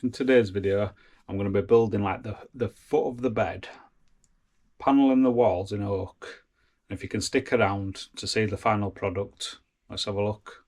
In today's video, I'm going to be building like the foot of the bed, paneling the walls in oak. And if you can stick around to see the final product, let's have a look.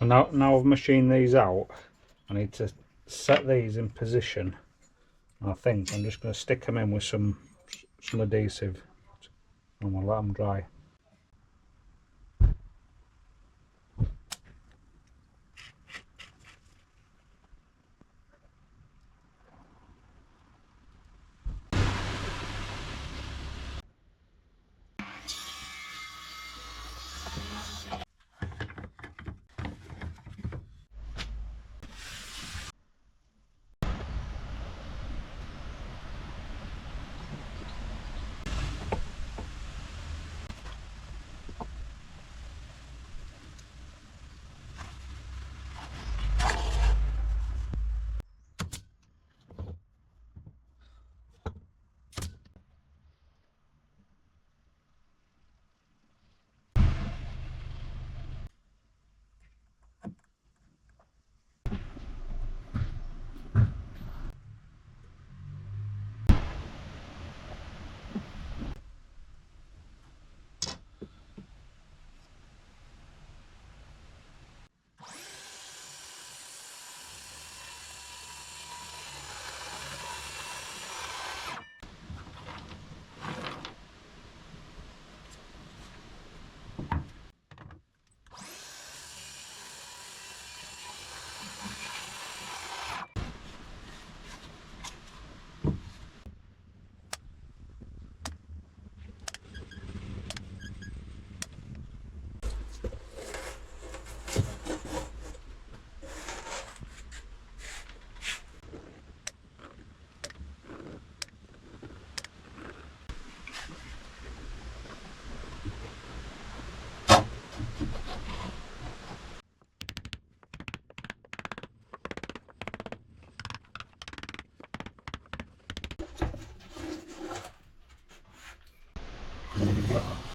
So now I've machined these out, I need to set these in position. I think I'm just going to stick them in with some adhesive and we'll let them dry.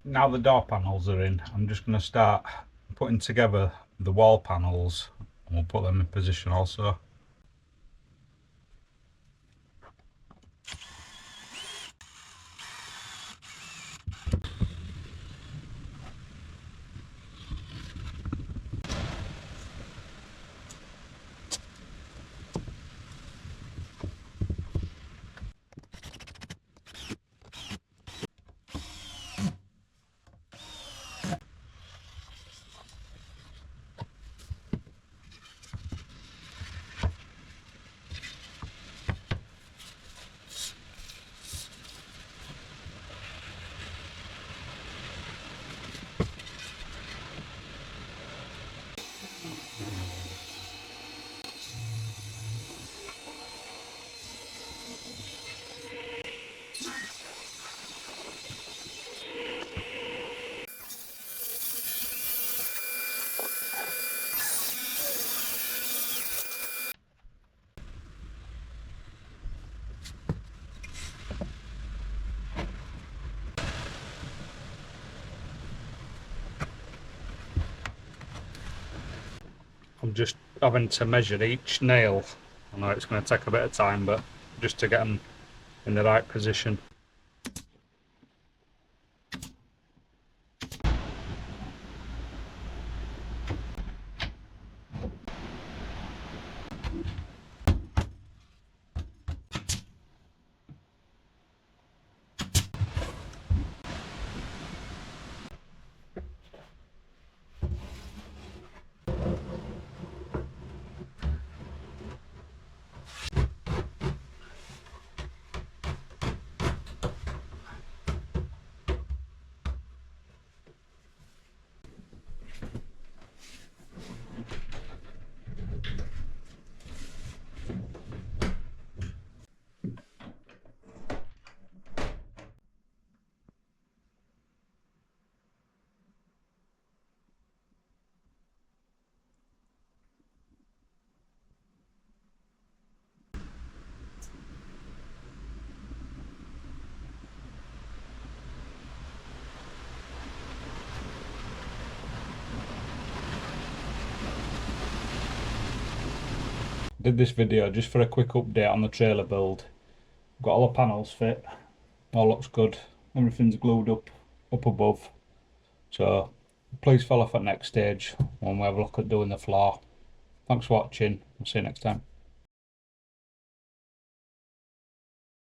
Now the door panels are in, I'm just going to start putting together the wall panels, and we'll put them in position also. I'm just having to measure each nail. I know it's going to take a bit of time, but just to get them in the right position. Did this video just for a quick update on the trailer build. Got all the panels fit, all looks good, everything's glued up above. So please follow for the next stage when we have a look at doing the floor. Thanks for watching, I'll see you next time.